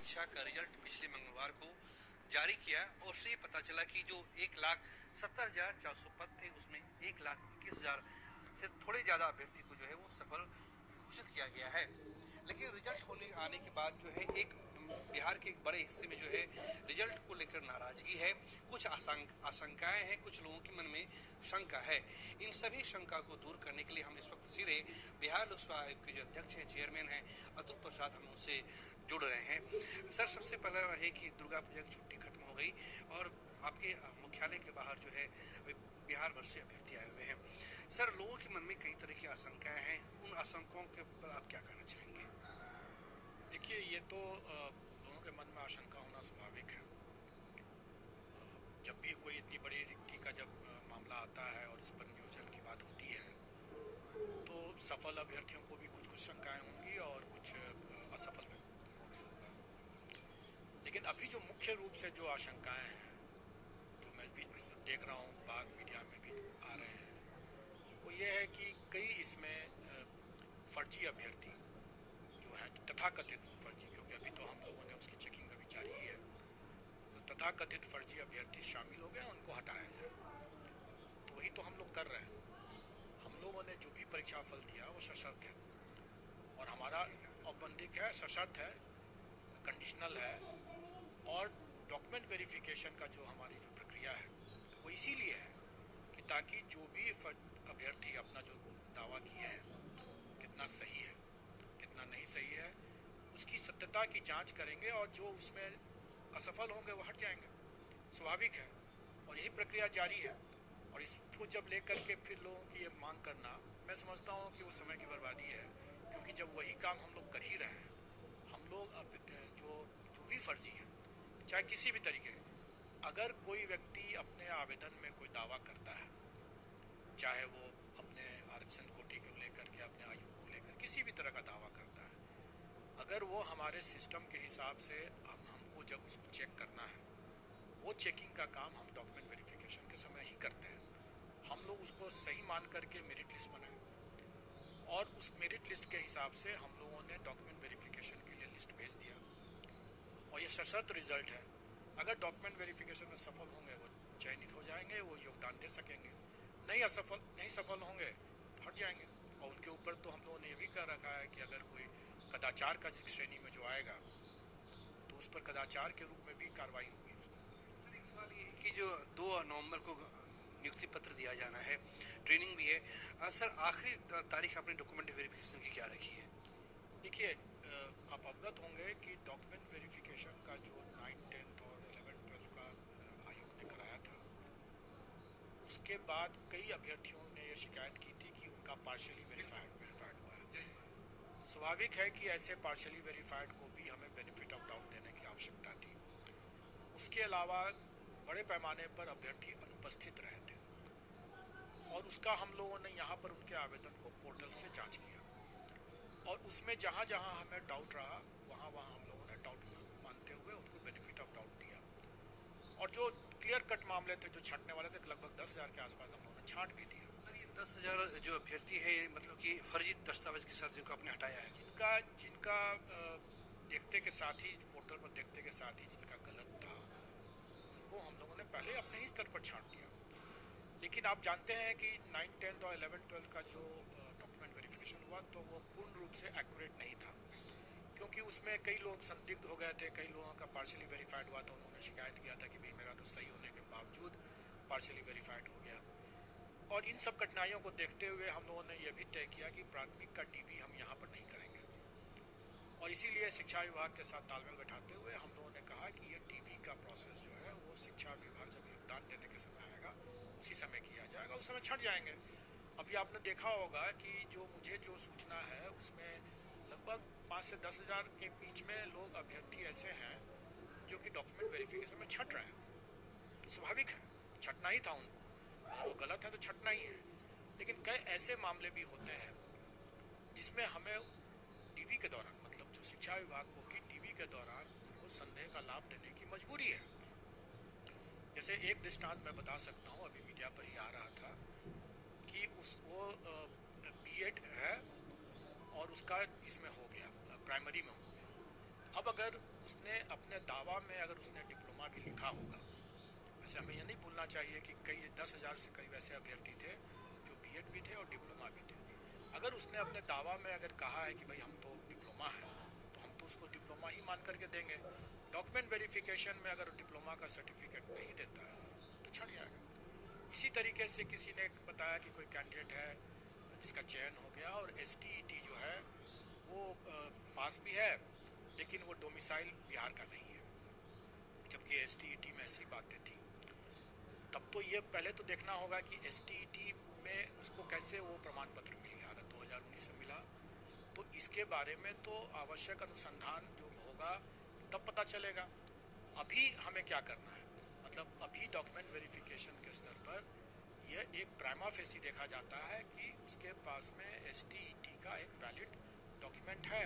परीक्षा का रिजल्ट पिछले मंगलवार को जारी किया और उससे ये पता चला कि जो 1,70,400 पद थे उसमें 1,21,000 से थोड़े ज़्यादा अभ्यर्थी को जो है वो सफल घोषित किया गया है। लेकिन रिजल्ट होने आने के बाद जो है एक बिहार के एक बड़े हिस्से में जो है रिजल्ट को लेकर नाराजगी है, कुछ आशंकाएं हैं, कुछ लोगों के मन में शंका है। इन सभी शंका को दूर करने के लिए हम इस वक्त सीधे बिहार लोकसभा आयोग के जो अध्यक्ष हैं, चेयरमैन हैं अतुल प्रसाद, हम उनसे जुड़ रहे हैं। सर, सबसे पहला है कि दुर्गा पूजा की छुट्टी खत्म हो गई और आपके मुख्यालय के बाहर जो है बिहार भर से अभ्यर्थी आए हुए हैं। सर, लोगों के मन में कई तरह की आशंकाएं हैं, उन आशंकाओं के ऊपर आप क्या कहना चाहेंगे? देखिए, ये तो लोगों के मन में आशंका होना स्वाभाविक है। जब भी कोई इतनी बड़ी रिक्ति का जब मामला आता है और इस पर नियोजन की बात होती है तो सफल अभ्यर्थियों को भी कुछ कुछ शंकाएं होंगी और कुछ असफल को भी होगा। लेकिन अभी जो मुख्य रूप से जो आशंकाएं हैं, जो मैं भी देख रहा हूँ, बाहर मीडिया में भी आ रहे हैं, वो ये है कि कई इसमें फर्जी अभ्यर्थी जो हैं, तथाकथित फर्जी, क्योंकि अभी तो हम लोगों ने उसकी चेकिंग अभी जारी ही है, तो तथाकथित फर्जी अभ्यर्थी शामिल हो गए, उनको हटाया जाए। तो वही तो हम लोग कर रहे हैं। हम लोगों ने जो भी परीक्षा फल दिया वो सशर्त है और हमारा औपबंधिक है, सशर्त है, कंडीशनल है। और डॉक्यूमेंट वेरिफिकेशन का जो हमारी जो प्रक्रिया है वो इसीलिए है कि ताकि जो भी अभ्यर्थी अपना जो दावा किए हैं वो कितना सही है, कितना नहीं सही है, उसकी सत्यता की जांच करेंगे और जो उसमें असफल होंगे वो हट जाएंगे। स्वाभाविक है और यही प्रक्रिया जारी है। और इसको जब लेकर के फिर लोगों की ये मांग करना, मैं समझता हूँ कि वो समय की बर्बादी है, क्योंकि जब वही काम हम लोग कर ही रहे हैं। हम लोग अब जो भी फर्जी है, चाहे किसी भी तरीके, अगर कोई व्यक्ति अपने आवेदन में कोई दावा करता है, चाहे वो अपने आरक्षण कोटि को लेकर के, अपने आयु को लेकर किसी भी तरह का दावा करता है, अगर वो हमारे सिस्टम के हिसाब से हमको जब उसको चेक करना है, वो चेकिंग का काम हम डॉक्यूमेंट वेरिफिकेशन के समय ही करते हैं। हम लोग उसको सही मान करके मेरिट लिस्ट बनाए और उस मेरिट लिस्ट के हिसाब से हम लोगों ने डॉक्यूमेंट वेरिफिकेशन के लिए लिस्ट भेज दिया और ये सशर्त रिजल्ट है। अगर डॉक्यूमेंट वेरिफिकेशन में सफल होंगे वो चयनित हो जाएंगे, वो योगदान दे सकेंगे। नहीं सफल होंगे तो हट जाएंगे। और उनके ऊपर तो हम लोगों ने ये भी कर रखा है कि अगर कोई कदाचार का श्रेणी में जो आएगा तो उस पर कदाचार के रूप में भी कार्रवाई होगी। सर, एक सवाल ये है कि जो 2 नवंबर को नियुक्ति पत्र दिया जाना है, ट्रेनिंग भी है, सर आखिरी तारीख आपने डॉक्यूमेंट वेरिफिकेशन की क्या रखी है? देखिए, आप अवगत होंगे कि डॉक्यूमेंट वेरिफिकेशन का जो 9, 10 और 11, 12 का आयोग ने कराया था, उसके बाद कई अभ्यर्थियों ने ये शिकायत की थी कि उनका पार्शियली वेरीफाइड हुआ है। स्वाभाविक है कि ऐसे पार्शियली वेरीफाइड को भी हमें बेनिफिट ऑफ डाउट देने की आवश्यकता थी। उसके अलावा बड़े पैमाने पर अभ्यर्थी अनुपस्थित रहे थे और उसका हम लोगों ने यहाँ पर उनके आवेदन को पोर्टल से जांच किया और उसमें जहाँ जहाँ हमें डाउट रहा वहाँ वहाँ हम लोगों ने डाउट मानते हुए उनको बेनिफिट ऑफ डाउट दिया। और जो क्लियर कट मामले थे, जो छंटने वाले थे, लगभग 10,000 के आसपास हम लोगों ने छांट भी दिया। सर, ये 10,000 जो अभ्यर्थी है, मतलब कि फर्जी दस्तावेज के साथ जिनको आपने हटाया है, जिनका देखते के साथ ही, पोर्टल पर देखते के साथ ही जिनका गलत था, उनको हम लोगों ने पहले अपने ही स्तर पर छांट दिया। लेकिन आप जानते हैं कि 9, 10 और 11, 12 का जो डॉक्यूमेंट वेरिफिकेशन हुआ तो वो पूर्ण रूप से एक्यूरेट नहीं था, क्योंकि उसमें कई लोग संदिग्ध हो गए थे। कई लोगों का पार्शियली वेरीफाइड हुआ तो उन्होंने शिकायत किया था कि भाई मेरा तो सही होने के बावजूद पार्शियली वेरीफाइड हो गया। और इन सब कठिनाइयों को देखते हुए हम लोगों ने यह भी तय किया कि प्राथमिक का टीवी हम यहाँ पर नहीं करेंगे और इसीलिए शिक्षा विभाग के साथ तालमेल बैठाते हुए हम लोगों ने कहा कि ये टीवी का प्रोसेस जो है वो शिक्षा विभाग जब योगदान देने के समय आएगा उसी समय किया जाएगा, उस समय छट जाएंगे। अभी आपने देखा होगा कि मुझे जो सूचना है उसमें लगभग 5 से 10,000 के बीच में लोग अभ्यर्थी ऐसे हैं जो कि डॉक्यूमेंट वेरिफिकेशन में छट रहे हैं। स्वाभाविक है, छटना ही था उनको, अगर वो गलत है तो छटना ही है। लेकिन कई ऐसे मामले भी होते हैं जिसमें हमें टीवी के दौरान, मतलब जो शिक्षा विभाग को कि टीवी के दौरान उनको संदेह का लाभ देने की मजबूरी है। जैसे एक दृष्टांत मैं बता सकता हूँ, अभी मीडिया पर ही आ रहा था कि वो बीएड है और उसका इसमें हो गया, प्राइमरी में हो गया, अब अगर उसने अपने दावा में अगर उसने डिप्लोमा भी लिखा होगा, वैसे हमें ये नहीं भूलना चाहिए कि कई 10,000 से करीब ऐसे अभ्यर्थी थे जो बीएड भी थे और डिप्लोमा भी थे। अगर उसने अपने दावा में अगर कहा है कि भाई हम तो डिप्लोमा है, तो हम तो उसको डिप्लोमा ही मान करके देंगे। डॉक्यूमेंट वेरिफिकेशन में अगर डिप्लोमा का सर्टिफिकेट नहीं देता है तो छट जाएगा। इसी तरीके से किसी ने बताया कि कोई कैंडिडेट है जिसका चयन हो गया और एसटीईटी जो है वो पास भी है, लेकिन वो डोमिसाइल बिहार का नहीं है, जबकि एसटीईटी में ऐसी बातें थी। तब तो ये पहले तो देखना होगा कि एसटीईटी में उसको कैसे वो प्रमाण पत्र मिल गया। अगर 2019 में मिला तो इसके बारे में तो आवश्यक अनुसंधान जो होगा तब पता चलेगा। अभी हमें क्या करना है, मतलब अभी डॉक्यूमेंट वेरिफिकेशन के स्तर पर यह एक प्राइमा फेसी देखा जाता है कि उसके पास में एसटीईटी का एक वैलिड डॉक्यूमेंट है,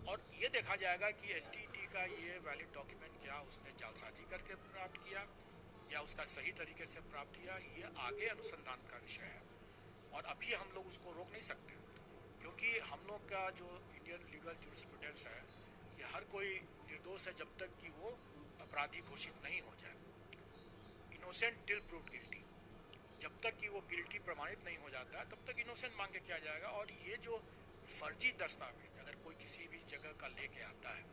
और ये देखा जाएगा कि एसटीईटी का ये वैलिड डॉक्यूमेंट क्या उसने जालसाजी करके प्राप्त किया या उसका सही तरीके से प्राप्त किया, ये आगे अनुसंधान का विषय है। और अभी हम लोग उसको रोक नहीं सकते, क्योंकि हम लोग का जो इंडियन लीगल जूरिस्प्रूडेंस है कि हर कोई निर्दोष है जब तक कि वो अपराधी घोषित नहीं हो जाए, इनोसेंट टिल प्रूव्ड गिल्टी। जब तक कि वो गिल्टी प्रमाणित नहीं हो जाता है तब तक इनोसेंट मांग के किया जाएगा। और ये जो फर्जी दस्तावेज अगर कोई किसी भी जगह का लेके आता है,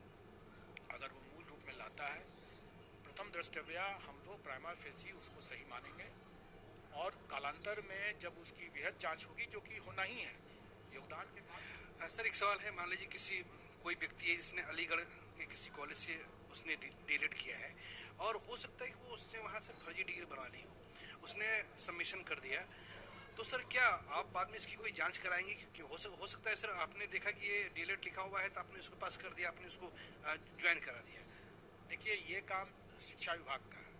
अगर वो मूल रूप में लाता है, प्रथम दृष्टव्या हम लोग प्राइमा फेसी उसको सही मानेंगे, और कालांतर में जब उसकी वृहद जांच होगी, जो कि होना ही है योगदान के बाद। सर एक सवाल है, मान लीजिए किसी कोई व्यक्ति है जिसने अलीगढ़ के किसी कॉलेज से उसने डीलेट किया है, और हो सकता है कि वो उसने वहाँ से फर्जी डिग्री बना ली हो, उसने सबमिशन कर दिया, तो सर क्या आप बाद में इसकी कोई जांच कराएंगे कि हो सकता है सर आपने देखा कि ये डीलेट लिखा हुआ है तो आपने उसको पास कर दिया, आपने उसको ज्वाइन करा दिया। देखिए ये काम शिक्षा विभाग का है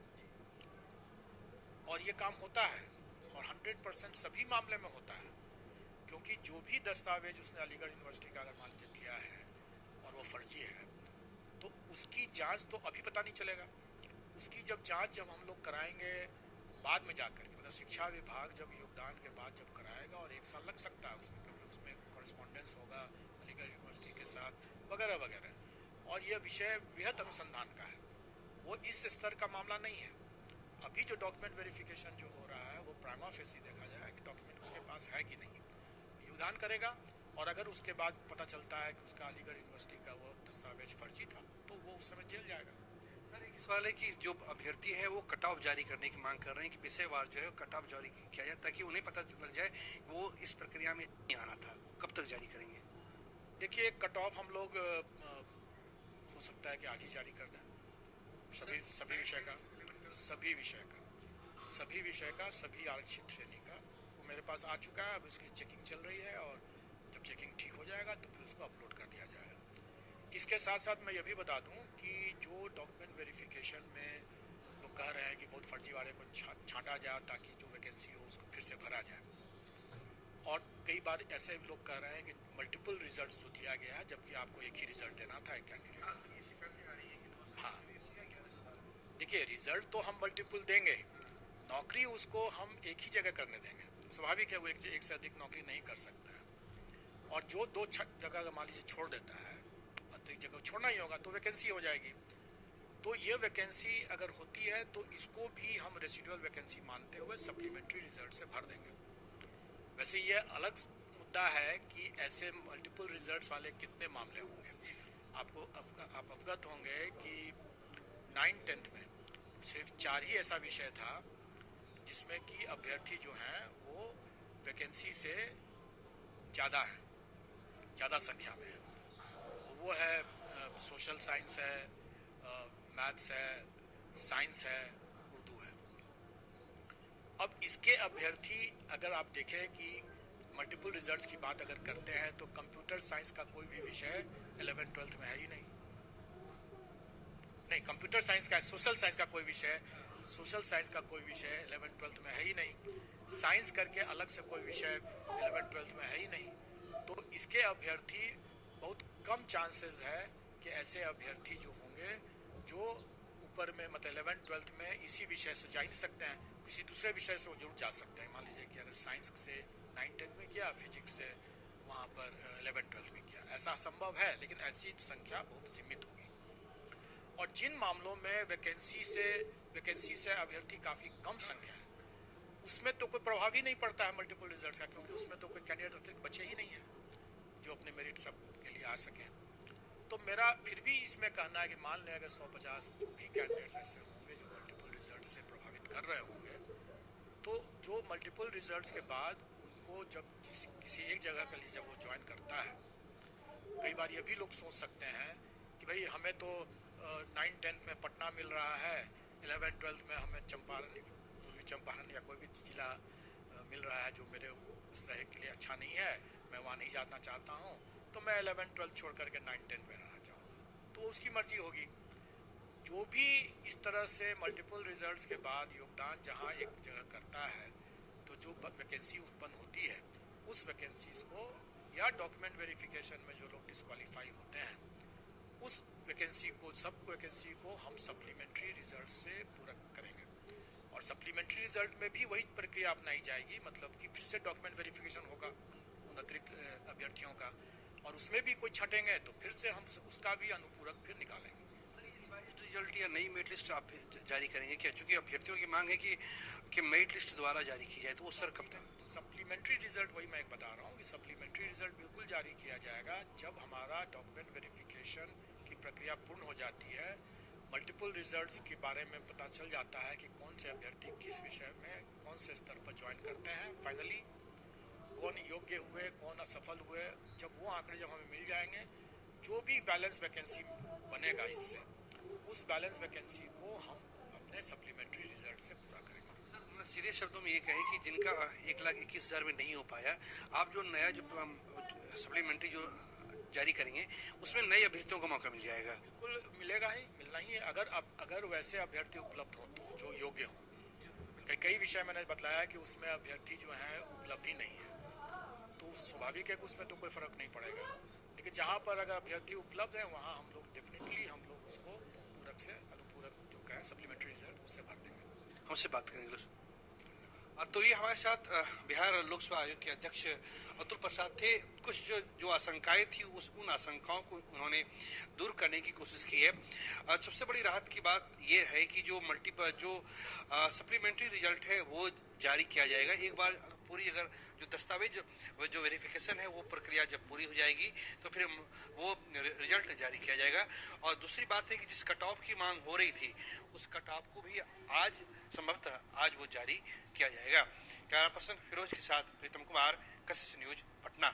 और ये काम होता है, और 100% सभी मामले में होता है, क्योंकि जो भी दस्तावेज उसने अलीगढ़ यूनिवर्सिटी का अगर मान लीजिए दिया है और वो फर्जी है, तो उसकी जांच तो अभी पता नहीं चलेगा। उसकी जब हम लोग कराएंगे बाद में जाकर के, मतलब शिक्षा विभाग जब योगदान के बाद जब कराएगा, और 1 साल लग सकता है उसमें, क्योंकि उसमें कॉरेस्पॉन्डेंस होगा अलीगढ़ यूनिवर्सिटी के साथ वगैरह वगैरह, और यह विषय वृहद अनुसंधान का है, वो इस स्तर का मामला नहीं है। अभी जो डॉक्यूमेंट वेरिफिकेशन जो हो रहा है वो प्राइमा फेसी देखा जाए कि डॉक्यूमेंट उसके पास है कि नहीं, योगदान करेगा, और अगर उसके बाद पता चलता है कि उसका अलीगढ़ यूनिवर्सिटी का वो दस्तावेज फर्जी था तो वो उस समय जेल जाएगा। सर एक सवाल है कि जो अभ्यर्थी है वो कट ऑफ जारी करने की मांग कर रहे हैं कि विषयवार जो है कट ऑफ जारी किया जाए, ताकि उन्हें पता लग जाए वो इस प्रक्रिया में नहीं आना था। कब तक जारी करेंगे? देखिए कट ऑफ हम लोग हो सकता है कि आज ही जारी कर दें, सभी विषय का, सभी आरक्षित श्रेणी का वो मेरे पास आ चुका है। अब इसकी चेकिंग चल रही है, और जब चेकिंग ठीक हो जाएगा तो फिर उसको अपलोड कर दिया जाएगा। इसके साथ साथ मैं ये भी बता दूं कि जो डॉक्यूमेंट वेरिफिकेशन में लोग कह रहे हैं कि बहुत फर्जीवाड़े को छांटा जाए ताकि जो वैकेंसी हो उसको फिर से भरा जाए, और कई बार ऐसे लोग कह रहे हैं कि मल्टीपल रिजल्ट तो दिया गया है जबकि आपको एक ही रिजल्ट देना था एक कैंडिडेट। हाँ, देखिए रिजल्ट तो हम मल्टीपल देंगे, नौकरी उसको हम एक ही जगह करने देंगे। स्वाभाविक है वो एक से अधिक नौकरी नहीं कर सकता है, और जो 2 जगह मान लीजिए छोड़ देता है, अतिरिक्त जगह छोड़ना ही होगा तो वैकेंसी हो जाएगी। तो ये वैकेंसी अगर होती है तो इसको भी हम रेसिडुअल वैकेंसी मानते हुए सप्लीमेंट्री रिजल्ट से भर देंगे। वैसे ये अलग मुद्दा है कि ऐसे मल्टीपल रिजल्ट्स वाले कितने मामले होंगे। आप अवगत होंगे कि 9th-10th में सिर्फ 4 ही ऐसा विषय था जिसमें कि अभ्यर्थी जो हैं वो वैकेंसी से ज़्यादा है, ज़्यादा संख्या में है। वो है सोशल साइंस है, मैथ्स है, साइंस है, उर्दू है। अब इसके अभ्यर्थी अगर आप देखें कि मल्टीपल रिजल्ट्स की बात अगर करते हैं तो कंप्यूटर साइंस का कोई भी विषय 11th-12th में है ही नहीं। कंप्यूटर साइंस का, सोशल साइंस का कोई विषय 11th-12th में है ही नहीं। साइंस करके अलग से कोई विषय 11th-12th में है ही नहीं। तो इसके अभ्यर्थी बहुत कम चांसेस है कि ऐसे अभ्यर्थी जो होंगे जो ऊपर में, मतलब 11th-12th में इसी विषय से जा ही नहीं सकते हैं, किसी दूसरे विषय से वो जरूर जा सकते हैं। मान लीजिए कि अगर साइंस से 9th-10th में किया, फिजिक्स से वहाँ पर 11-12 में किया। ऐसा संभव है, लेकिन ऐसी संख्या बहुत सीमित होगी। और जिन मामलों में वैकेंसी से अभ्यर्थी काफ़ी कम संख्या है, उसमें तो कोई प्रभाव ही नहीं पड़ता है मल्टीपल रिजल्ट का, क्योंकि उसमें तो कोई कैंडिडेट अतिरिक्त बचे ही नहीं है जो अपने मेरिट सब के लिए आ सकें। तो मेरा फिर भी इसमें कहना है कि मान लें अगर 150 जो भी कैंडिडेट्स ऐसे होंगे जो मल्टीपल रिजल्ट से प्रभावित कर रहे होंगे, तो जो मल्टीपल रिजल्ट्स के बाद उनको जब किसी एक जगह के लिए जब वो ज्वाइन करता है, कई बार ये भी लोग सोच सकते हैं कि भाई हमें तो 9-10 में पटना मिल रहा है, 11-12 में हमें चंपारण, पूर्वी चंपारण या कोई भी जिला मिल रहा है जो मेरे शहर के लिए अच्छा नहीं है, मैं वहाँ नहीं जाना चाहता हूँ, तो मैं 11-12 छोड़ करके 9-10 में रहना चाहूँगा। तो उसकी मर्जी होगी। जो भी इस तरह से मल्टीपल रिजल्ट्स के बाद योगदान जहाँ एक जगह करता है, तो जो वैकेंसी उत्पन्न होती है, उस वैकेंसीज को या डॉक्यूमेंट वेरिफिकेशन में जो लोग डिस्क्वालीफाई होते हैं, उस वैकेंसी को, सब वैकेंसी को हम सप्लीमेंट्री रिजल्ट से पूरा करेंगे। और सप्लीमेंट्री रिजल्ट में भी वही प्रक्रिया अपनाई जाएगी, मतलब कि फिर से डॉक्यूमेंट वेरिफिकेशन होगा उन अतिरिक्त अभ्यर्थियों का, और उसमें भी कोई छटेंगे तो फिर से हम उसका भी अनुपूरक फिर निकालेंगे। रिजल्ट या नई मेरिट लिस्ट आप जारी करेंगे क्या? चूंकि अभ्यर्थियों की मांग है कि मेरिट लिस्ट दोबारा जारी की जाए, तो वो सर कब तक? सप्लीमेंट्री रिजल्ट, वही मैं बता रहा हूँ कि सप्लीमेंट्री रिजल्ट बिल्कुल जारी किया जाएगा जब हमारा डॉक्यूमेंट वेरिफिकेशन की प्रक्रिया पूर्ण हो जाती है, मल्टीपल रिजल्ट्स के बारे में पता चल जाता है कि कौन से अभ्यर्थी किस विषय में कौन से स्तर पर ज्वाइन करते हैं, फाइनली कौन योग्य हुए, कौन असफल हुए। जब वो आंकड़े जब हमें मिल जाएंगे, जो भी बैलेंस वैकेंसी बनेगा इससे, उस बैलेंस वैकेंसी को हम अपने सप्लीमेंट्री रिजल्ट से पूरा करेंगे। सर, सीधे शब्दों में ये कहें कि जिनका 1,21,000 में नहीं हो पाया, आप जो नया जो सप्लीमेंट्री जो जारी करेंगे, उसमें नए अभ्यर्थियों को मौका मिल जाएगा? बिल्कुल मिलेगा ही, मिलना ही है। अगर वैसे अभ्यर्थी उपलब्ध हो तो जो योग्य हो। कई विषय मैंने बताया कि उसमें अभ्यर्थी जो है उपलब्धि नहीं है, तो स्वाभाविक है कि उसमें तो कोई फर्क नहीं पड़ेगा। लेकिन जहाँ पर अगर अभ्यर्थी उपलब्ध है, वहाँ हम लोग डेफिनेटली हम लोग उसको पूरक से अनुपूरक जो कहें सप्लीमेंट्री रिजल्ट उससे भर देंगे। हमसे बात करेंगे दोस्तों। तो ये हमारे साथ बिहार लोकसभा आयोग के अध्यक्ष अतुल प्रसाद थे। कुछ जो आशंकाएं थी उन आशंकाओं को उन्होंने दूर करने की कोशिश की है। सबसे बड़ी राहत की बात यह है कि जो सप्लीमेंट्री रिजल्ट है वो जारी किया जाएगा एक बार पूरी, अगर जो दस्तावेज जो वेरिफिकेशन है वो प्रक्रिया जब पूरी हो जाएगी तो फिर वो रिजल्ट जारी किया जाएगा। और दूसरी बात है कि जिस कट ऑफ की मांग हो रही थी, उस कट ऑफ को भी आज संभवतः आज वो जारी किया जाएगा। कैमरा पर्सन फिरोज के साथ प्रीतम कुमार, कशिश न्यूज, पटना।